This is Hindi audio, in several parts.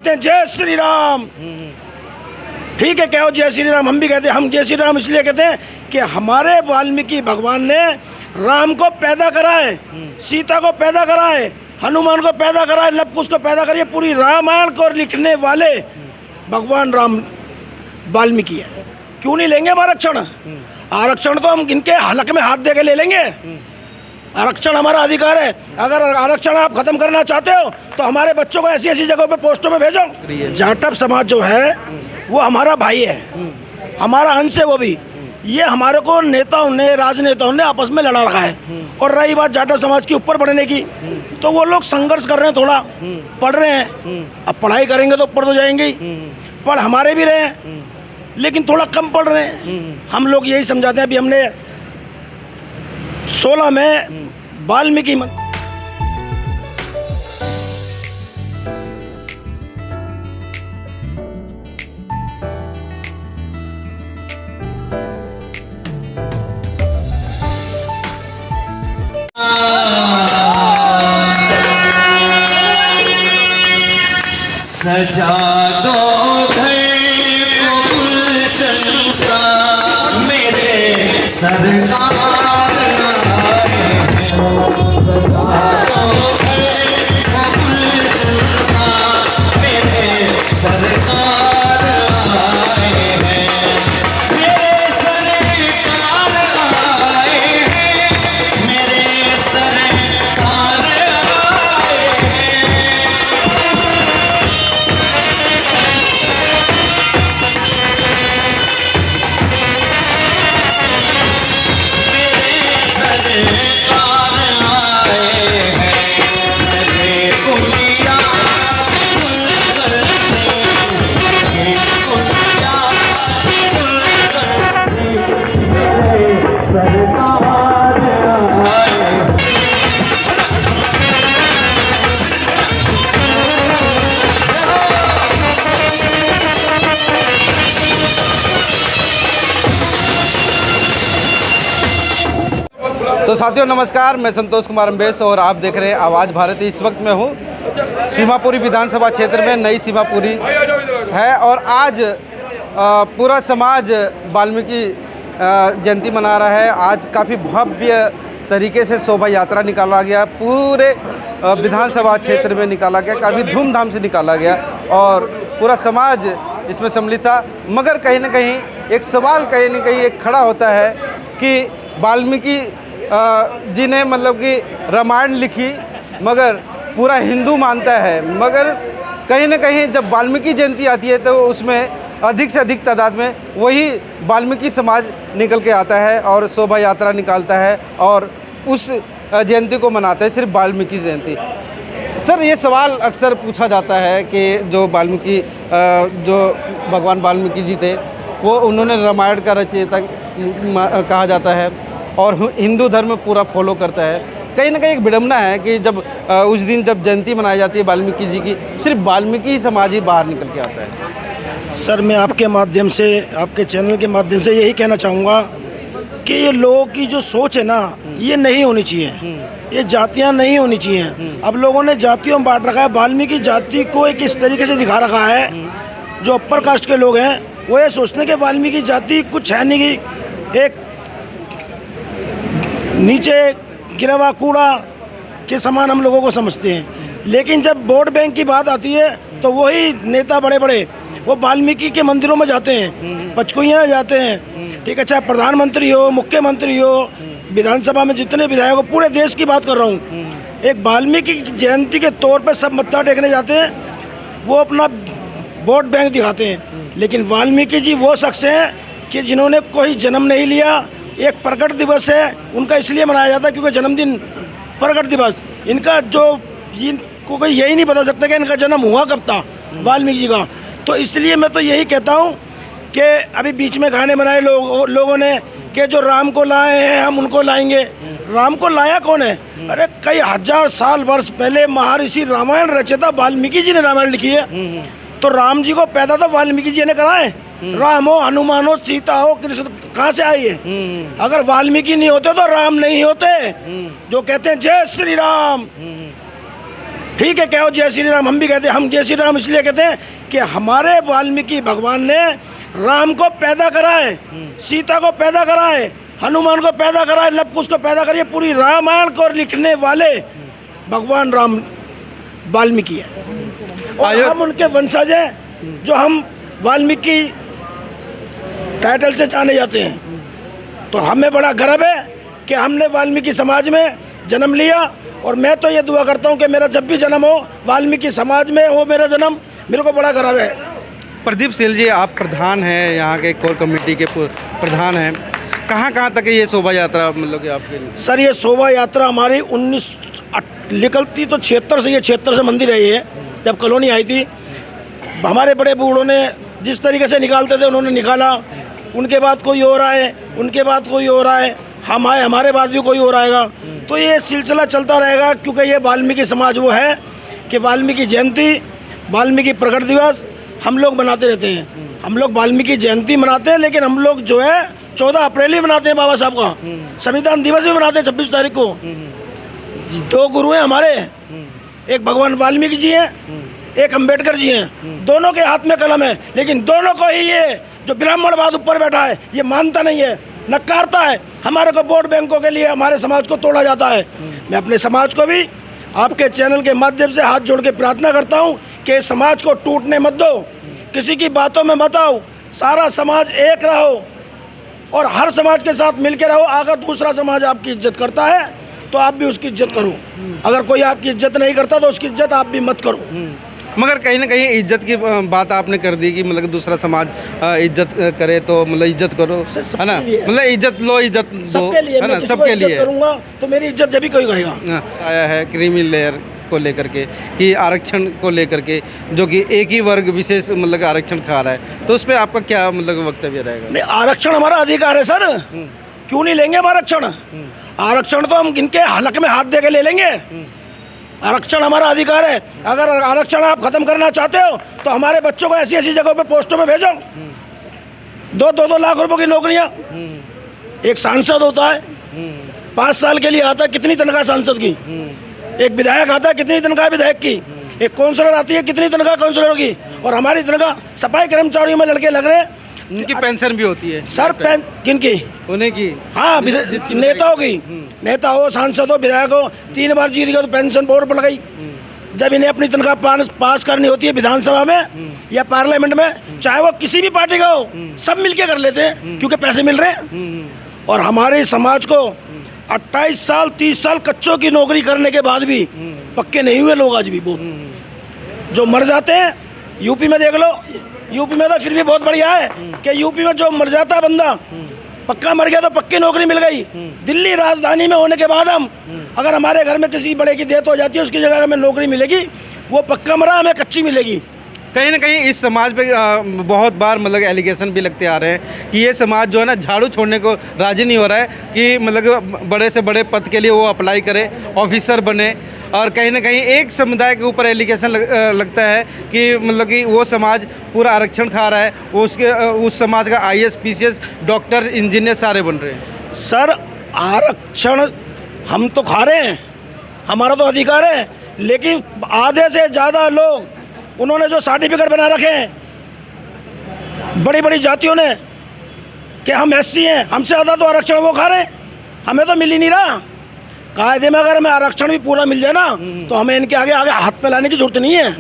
कहते हैं जय श्री राम। ठीक है, कहो जय श्री राम, हम भी कहते हैं। हम जय श्री राम इसलिए कहते हैं कि हमारे वाल्मीकि भगवान ने राम को पैदा करा है, सीता को पैदा करा है, हनुमान को पैदा करा है, लव कुश को पैदा करिए। पूरी रामायण को लिखने वाले भगवान राम वाल्मीकि है। क्यों नहीं लेंगे हम आरक्षण? आरक्षण तो हम इनके हलक में हाथ दे के ले लेंगे। आरक्षण हमारा अधिकार है। अगर आरक्षण आप खत्म करना चाहते हो तो हमारे बच्चों को ऐसी ऐसी जगहों पे पोस्टों में भेजो। जाटव समाज जो है वो हमारा भाई है, हमारा अंश है वो भी। ये हमारे को नेताओं ने, राजनेताओं ने आपस में लड़ा रखा है। और रही बात जाटव समाज की ऊपर बढ़ने की, तो वो लोग संघर्ष कर रहे हैं, थोड़ा पढ़ रहे हैं। अब पढ़ाई करेंगे तो ऊपर तो जाएंगे ही। पढ़ हमारे भी रहे हैं लेकिन थोड़ा कम पढ़ रहे हैं। हम लोग यही समझाते हैं। अभी हमने 16 में वाल्मीकि सजा दो मेरे सरकार मेरे सरकार आए हैं, मेरे सरकार आए हैं, मेरे सरकार आए हैं। तो साथियों नमस्कार, मैं संतोष कुमार अम्बेश और आप देख रहे हैं आवाज़ भारती। इस वक्त मैं हूँ सीमापुरी विधानसभा क्षेत्र में। नई सीमापुरी है और आज पूरा समाज वाल्मीकि जयंती मना रहा है। आज काफ़ी भव्य तरीके से शोभा यात्रा निकाला गया, पूरे विधानसभा क्षेत्र में निकाला गया, काफ़ी धूमधाम से निकाला गया और पूरा समाज इसमें सम्मिलित था। मगर कहीं ना कहीं एक सवाल कहीं ना कहीं एक खड़ा होता है कि वाल्मीकि जी ने मतलब कि रामायण लिखी, मगर पूरा हिंदू मानता है। मगर कहीं ना कहीं जब वाल्मीकि जयंती आती है तो उसमें अधिक से अधिक तादाद में वही वाल्मीकि समाज निकल के आता है और शोभा यात्रा निकालता है और उस जयंती को मनाता है, सिर्फ वाल्मीकि जयंती। सर, ये सवाल अक्सर पूछा जाता है कि जो वाल्मीकि जो भगवान वाल्मीकि जी थे वो उन्होंने रामायण का रचयिता कहा जाता है और हिंदू धर्म पूरा फॉलो करता है। कहीं ना कहीं एक विडंबना है कि जब उस दिन जब जयंती मनाई जाती है वाल्मीकि जी की, सिर्फ वाल्मीकि समाज ही बाहर निकल के आता है। सर, मैं आपके माध्यम से, आपके चैनल के माध्यम से यही कहना चाहूँगा कि ये लोगों की जो सोच है ना, ये नहीं होनी चाहिए। ये जातियाँ नहीं होनी चाहिए। अब लोगों ने जातियों में बांट रखा है। वाल्मीकि जाति को एक इस तरीके से दिखा रखा है, जो अपर कास्ट के लोग हैं वो ये सोचते हैं कि वाल्मीकि जाति कुछ है नहीं, कि एक नीचे गिरा हुआ कूड़ा के समान हम लोगों को समझते हैं। लेकिन जब वोट बैंक की बात आती है तो वही नेता बड़े बड़े वो वाल्मीकि के मंदिरों में जाते हैं, पचकुइयाँ जाते हैं। ठीक है, चाहे प्रधानमंत्री हो, मुख्यमंत्री हो, विधानसभा में जितने विधायक हो, पूरे देश की बात कर रहा हूँ। एक वाल्मीकि जयंती के तौर पर सब मत्था टेकने जाते हैं, वो अपना वोट बैंक दिखाते हैं। लेकिन वाल्मीकि जी वो शख्स हैं कि जिन्होंने कोई जन्म नहीं लिया। एक प्रकट दिवस है उनका, इसलिए मनाया जाता है क्योंकि जन्मदिन प्रकट दिवस इनका, जो इनको कोई यही नहीं बता सकता कि इनका जन्म हुआ कब था वाल्मीकि जी का। तो इसलिए मैं तो यही कहता हूँ कि अभी बीच में गाने बनाए लोगों ने कि जो राम को लाए हैं हम उनको लाएंगे। राम को लाया कौन है? अरे कई हजार साल वर्ष पहले महर्षि रामायण रचयिता वाल्मीकि जी ने रामायण लिखी है। तो राम जी को पैदा तो वाल्मीकि जी ने करा है। राम हो, हनुमान हो, सीता हो, कृष्ण, कहाँ से आई है? अगर वाल्मीकि नहीं होते तो राम नहीं होते। जो कहते हैं जय श्री राम, ठीक है, कहो जय श्री राम, हम भी कहते हैं। हम जय श्री राम इसलिए कहते हैं कि हमारे वाल्मीकि भगवान ने राम को पैदा करा है, सीता को पैदा करा है, हनुमान को पैदा करा है, लव कुश को पैदा करिए। पूरी रामायण को लिखने वाले भगवान राम वाल्मीकि है और हम उनके वंशज हैं, जो हम वाल्मीकि टाइटल से जाने जाते हैं। तो हमें बड़ा गर्व है कि हमने वाल्मीकि समाज में जन्म लिया और मैं तो ये दुआ करता हूँ कि मेरा जब भी जन्म हो वाल्मीकि समाज में हो मेरा जन्म, मेरे को बड़ा गर्व है। प्रदीप सेल जी, आप प्रधान हैं, यहाँ के कोर कमेटी के प्रधान हैं। कहाँ कहाँ तक है ये शोभा यात्रा, मतलब कि आपके? सर ये शोभा यात्रा हमारी 19 निकलती तो 76 से, ये 76 से मंदिर है ये, जब कॉलोनी आई थी। हमारे बड़े बूढ़ों ने जिस तरीके से निकालते थे उन्होंने निकाला, उनके बाद कोई और आए, उनके बाद कोई और आए, हम आए, हमारे बाद भी कोई और आएगा। तो ये सिलसिला चलता रहेगा, क्योंकि ये वाल्मीकि समाज वो है कि वाल्मीकि जयंती, वाल्मीकि प्रकट दिवस हम लोग मनाते रहते हैं। हम लोग वाल्मीकि जयंती मनाते हैं, लेकिन हम लोग जो है 14 अप्रैल भी मनाते हैं बाबा साहब का। संविधान दिवस भी मनाते हैं 26 तारीख को। 2 गुरु हैं हमारे, एक भगवान वाल्मीकि जी हैं, एक अम्बेडकर जी हैं। दोनों के हाथ में कलम है, लेकिन दोनों को ही ये जो ब्राह्मणवाद ऊपर बैठा है ये मानता नहीं है, नकारता है। हमारे को वोट बैंकों के लिए हमारे समाज को तोड़ा जाता है। मैं अपने समाज को भी आपके चैनल के माध्यम से हाथ जोड़ के प्रार्थना करता हूँ कि इस समाज को टूटने मत दो, किसी की बातों में मत आओ, सारा समाज एक रहो और हर समाज के साथ मिलकर रहो। अगर दूसरा समाज आपकी इज्जत करता है तो आप भी उसकी इज्जत करो, अगर कोई आपकी इज्जत नहीं करता तो उसकी इज्जत आप भी मत करो। मगर कहीं ना कहीं इज्जत की बात आपने कर दी कि मतलब दूसरा समाज इज्जत करे तो मतलब इज्जत करो, है ना, मतलब इज्जत लो, इज्जत दो, है ना, सबके लिए करूँगा तो मेरी इज्जत जब भी कोई करेगा। आया है क्रीमी लेयर को लेकर के कि आरक्षण को लेकर के, जो कि एक ही वर्ग विशेष मतलब आरक्षण खा रहा है, तो उस पर आपका क्या मतलब वक्तव्य रहेगा? नहीं, आरक्षण हमारा अधिकार है सर, क्यों नहीं लेंगे हम आरक्षण? आरक्षण तो हम इनके हलक में हाथ दे के ले लेंगे। आरक्षण हमारा अधिकार है। अगर आरक्षण आप खत्म करना चाहते हो तो हमारे बच्चों को ऐसी ऐसी जगहों पे पोस्टों में भेजो। 2 लाख रुपए की नौकरियां, एक सांसद होता है 5 साल के लिए आता है, कितनी तनख्वाह सांसद की? एक विधायक आता है, कितनी तनख्वाह विधायक की? एक काउंसलर आती है, कितनी तनख्वाह काउंसलर की? और हमारी तनख्वाह सफाई कर्मचारियों में लड़के लग रहे हैं, उनकी पेंशन भी होती है सर। किनकी? उन्हें की, हाँ, नेताओं की। नेता हो, सांसद हो, विधायक हो, 3 बार जीत गया तो पेंशन बोर्ड पर गई। जब इन्हें अपनी तनख्वाह पास करनी होती है विधानसभा में या पार्लियामेंट में, चाहे वो किसी भी पार्टी का हो, सब मिलके कर लेते हैं क्योंकि पैसे मिल रहे हैं। और हमारे समाज को 28 साल 30 साल कच्चों की नौकरी करने के बाद भी पक्के नहीं हुए लोग आज भी बहुत जो मर जाते हैं। यूपी में देख लो, यूपी में तो फिर भी बहुत बढ़िया है कि यूपी में जो मर जाता है बंदा, पक्का मर गया तो पक्की नौकरी मिल गई। दिल्ली राजधानी में होने के बाद हम अगर हमारे घर में किसी बड़े की डेथ हो जाती है, उसकी जगह हमें नौकरी मिलेगी, वो पक्का मरा, हमें कच्ची मिलेगी। कहीं ना कहीं इस समाज पे बहुत बार मतलब एलिगेशन भी लगते आ रहे हैं कि ये समाज जो है ना झाड़ू छोड़ने को राजी नहीं हो रहा है कि मतलब बड़े से बड़े पद के लिए वो अप्लाई करे, ऑफिसर बने। और कहीं ना कहीं एक समुदाय के ऊपर एलिगेशन लगता है कि मतलब कि वो समाज पूरा आरक्षण खा रहा है, वो उस समाज का IAS PCS डॉक्टर इंजीनियर सारे बन रहे हैं। सर आरक्षण हम तो खा रहे हैं, हमारा तो अधिकार है, लेकिन आधे से ज़्यादा लोग उन्होंने जो सर्टिफिकेट बना रखे हैं बड़ी बड़ी जातियों ने कि हम SC हैं, हमसे ज़्यादा तो आरक्षण वो खा रहे हैं, हमें तो मिल ही नहीं रहा। कायदे में अगर हमें आरक्षण भी पूरा मिल जाए ना तो हमें इनके आगे आगे हाथ पे लाने की जरूरत नहीं है।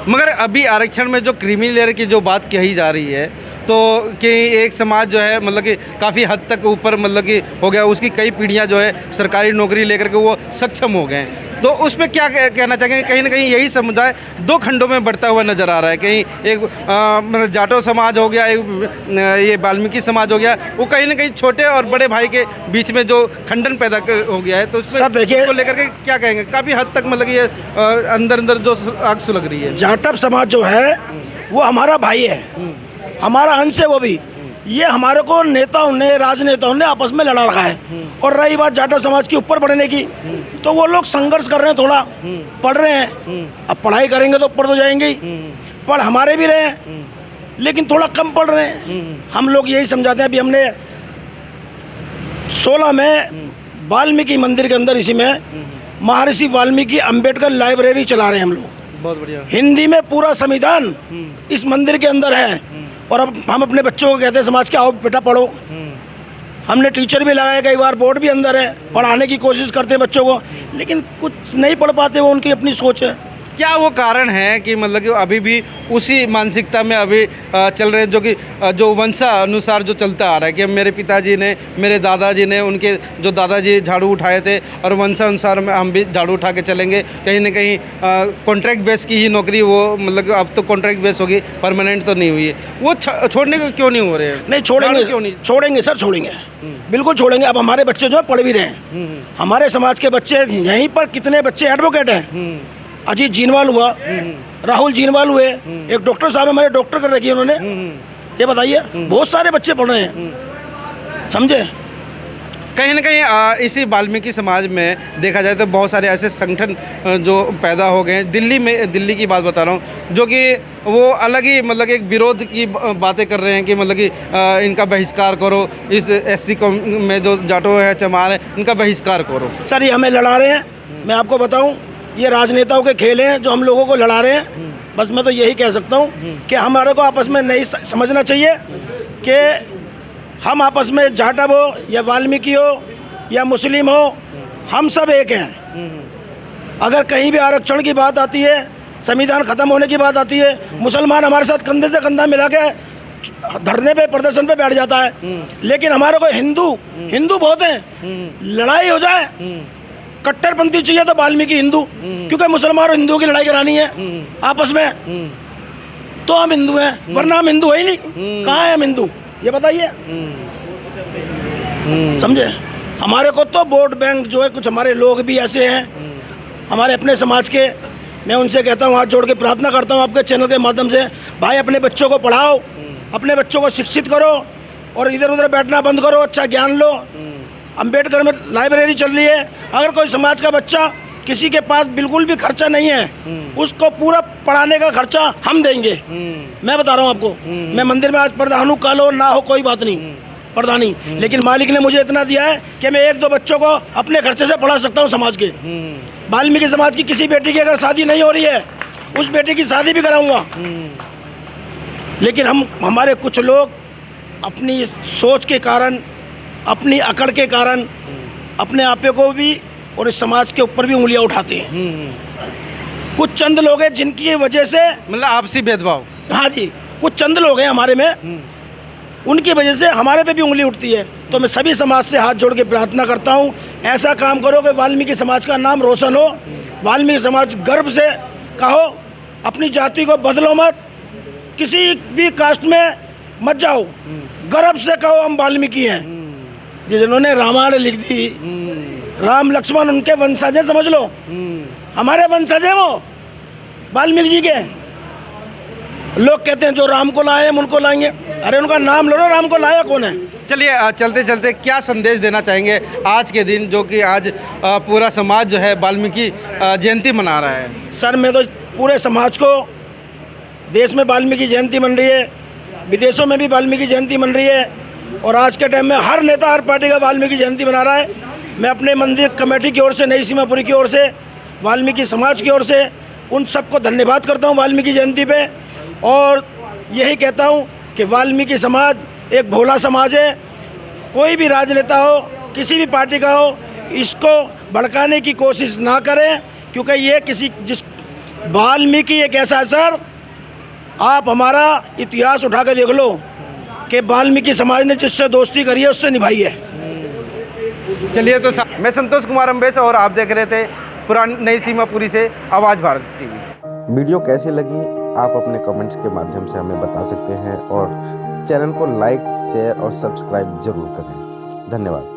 मगर अभी आरक्षण में जो क्रीमी लेयर की जो बात कही जा रही है, तो कि एक समाज जो है मतलब कि काफ़ी हद तक ऊपर मतलब कि हो गया, उसकी कई पीढ़ियां जो है सरकारी नौकरी लेकर के वो सक्षम हो गए हैं, तो उस पर क्या कहना चाहेंगे? कहीं ना कहीं यही समुदाय 2 खंडों में बढ़ता हुआ नज़र आ रहा है। कहीं एक मतलब जाटो समाज हो गया, ये वाल्मीकि समाज हो गया, वो कहीं ना कहीं छोटे और बड़े भाई के बीच में जो खंडन पैदा हो गया है। तो सर देखिए, इसको लेकर के क्या कहेंगे? काफ़ी हद तक मतलब ये अंदर अंदर जो आग सुलग रही है। जाटव समाज जो है वो हमारा भाई है, हमारा अंश है वो भी। ये हमारे को नेताओं ने, राजनेताओं ने आपस में लड़ा रखा है। और रही बात जाटव समाज की ऊपर बढ़ने की, तो वो लोग संघर्ष कर रहे हैं, थोड़ा पढ़ रहे हैं। अब पढ़ाई करेंगे तो ऊपर तो जाएंगे ही, पढ़ हमारे भी रहे हैं लेकिन थोड़ा कम पढ़ रहे हैं। हम लोग यही समझाते हैं। अभी हमने 16 में वाल्मीकि मंदिर के अंदर इसी में महर्षि वाल्मीकि अंबेडकर लाइब्रेरी चला रहे हैं हम लोग। बहुत बढ़िया। हिंदी में पूरा संविधान इस मंदिर के अंदर है। और अब हम अपने बच्चों को कहते हैं समाज के, आओ बेटा पढ़ो। हमने टीचर भी लगाया, कई बार बोर्ड भी अंदर है, पढ़ाने की कोशिश करते हैं बच्चों को, लेकिन कुछ नहीं पढ़ पाते, वो उनकी अपनी सोच है। क्या वो कारण है कि मतलब कि अभी भी उसी मानसिकता में अभी चल रहे हैं, जो कि जो वंशानुसार जो चलता आ रहा है कि मेरे पिताजी ने, मेरे दादाजी ने, उनके जो दादाजी झाड़ू उठाए थे और वंशानुसार में हम भी झाड़ू उठा के चलेंगे। कहीं ना कहीं कॉन्ट्रैक्ट बेस की ही नौकरी, वो मतलब अब तो कॉन्ट्रैक्ट बेस होगी, परमानेंट तो नहीं हुई है। वो छोड़ने को क्यों नहीं हो रहे हैं? नहीं छोड़ेंगे, क्यों नहीं? छोड़ेंगे सर, छोड़ेंगे, बिल्कुल छोड़ेंगे। अब हमारे बच्चे जो है पढ़ भी रहे हैं, हमारे समाज के बच्चे यहीं पर कितने बच्चे एडवोकेट हैं। अजीत जीनवाल हुआ, राहुल जीनवाल हुए, एक डॉक्टर साहब हमारे डॉक्टर कर रखी है उन्होंने। ये बताइए, बहुत सारे बच्चे पढ़ रहे हैं, समझे। कहीं ना कहीं इसी वाल्मीकि समाज में देखा जाए तो बहुत सारे ऐसे संगठन जो पैदा हो गए हैं। दिल्ली की बात बता रहा हूँ, जो कि वो अलग ही मतलब एक विरोध की बातें कर रहे हैं कि मतलब कि इनका बहिष्कार करो, इस SC को में जो जाटो है, चमार है, इनका बहिष्कार करो। सर ये हमें लड़ा रहे हैं, मैं आपको बताऊं, ये राजनेताओं के खेल हैं जो हम लोगों को लड़ा रहे हैं। बस मैं तो यही कह सकता हूं कि हमारे को आपस में नहीं समझना चाहिए कि हम आपस में जाटव हो या वाल्मीकि हो या मुस्लिम हो, हम सब एक हैं। अगर कहीं भी आरक्षण की बात आती है, संविधान ख़त्म होने की बात आती है, मुसलमान हमारे साथ कंधे से कंधा मिला के धरने पे, प्रदर्शन पे बैठ जाता है। लेकिन हमारे को हिंदू बहुत हैं, लड़ाई हो जाए, कट्टरपंथी चाहिए तो वाल्मीकि हिंदू, क्योंकि मुसलमान और हिंदुओं की लड़ाई करानी है आपस में, तो हम हिंदू हैं, वरना हम हिंदू है ही नहीं। कहाँ है हम हिंदू, ये बताइए, समझे। हमारे को तो वोट बैंक जो है, कुछ हमारे लोग भी ऐसे हैं हमारे अपने समाज के, मैं उनसे कहता हूँ, हाथ जोड़ के प्रार्थना करता हूँ आपके चैनल के माध्यम से, भाई अपने बच्चों को पढ़ाओ, अपने बच्चों को शिक्षित करो और इधर उधर बैठना बंद करो, अच्छा ज्ञान लो। अंबेडकर में लाइब्रेरी चल रही है, अगर कोई समाज का बच्चा, किसी के पास बिल्कुल भी खर्चा नहीं है, उसको पूरा पढ़ाने का खर्चा हम देंगे। मैं बता रहा हूँ आपको, मैं मंदिर में आज प्रधान हूँ, कल हो ना हो कोई बात नहीं, प्रधानी, लेकिन मालिक ने मुझे इतना दिया है कि मैं 1-2 बच्चों को अपने खर्चे से पढ़ा सकता हूँ समाज के। वाल्मीकि समाज की किसी बेटी की अगर शादी नहीं हो रही है, उस बेटी की शादी भी कराऊंगा। लेकिन हमारे कुछ लोग अपनी सोच के कारण, अपनी अकड़ के कारण अपने आपे को भी और इस समाज के ऊपर भी उंगलियां उठाते हैं। कुछ चंद लोग हैं जिनकी वजह से, मतलब आपसी भेदभाव, हाँ जी, कुछ चंद लोग हैं हमारे में, उनकी वजह से हमारे पे भी उंगली उठती है। तो मैं सभी समाज से हाथ जोड़ के प्रार्थना करता हूँ, ऐसा काम करो कि वाल्मीकि समाज का नाम रोशन हो, वाल्मीकि समाज गर्व से कहो, अपनी जाति को बदलो मत, किसी भी कास्ट में मत जाओ, गर्व से कहो हम वाल्मीकि हैं। जिन्होंने रामायण लिख दी, राम लक्ष्मण उनके वंशज हैं, समझ लो, हमारे वंशज हैं वो वाल्मीकि जी के। लोग कहते हैं जो राम को लाए हम उनको लाएंगे, अरे उनका नाम लो ना, राम को लाया कौन है। चलिए चलते चलते क्या संदेश देना चाहेंगे आज के दिन, जो कि आज पूरा समाज जो है वाल्मीकि जयंती मना रहा है? सर मैं तो पूरे समाज को, देश में वाल्मीकि जयंती मन रही है, विदेशों में भी वाल्मीकि जयंती मन रही है, और आज के टाइम में हर नेता, हर पार्टी का वाल्मीकि जयंती मना रहा है। मैं अपने मंदिर कमेटी की ओर से, नई सीमापुरी की ओर से, वाल्मीकि समाज की ओर से उन सबको धन्यवाद करता हूँ वाल्मीकि जयंती पे, और यही कहता हूँ कि वाल्मीकि समाज एक भोला समाज है। कोई भी राजनेता हो, किसी भी पार्टी का हो, इसको भड़काने की कोशिश ना करें, क्योंकि ये वाल्मीकि एक ऐसा है सर, आप हमारा इतिहास उठा के देख लो कि वाल्मीकि समाज ने जिससे दोस्ती करी है उससे निभाई है। चलिए, तो मैं संतोष कुमार अम्बेस और आप देख रहे थे पुरानी नई सीमापुरी से आवाज़ भारत टीवी। वीडियो कैसी लगी आप अपने कमेंट्स के माध्यम से हमें बता सकते हैं, और चैनल को लाइक, शेयर और सब्सक्राइब जरूर करें। धन्यवाद।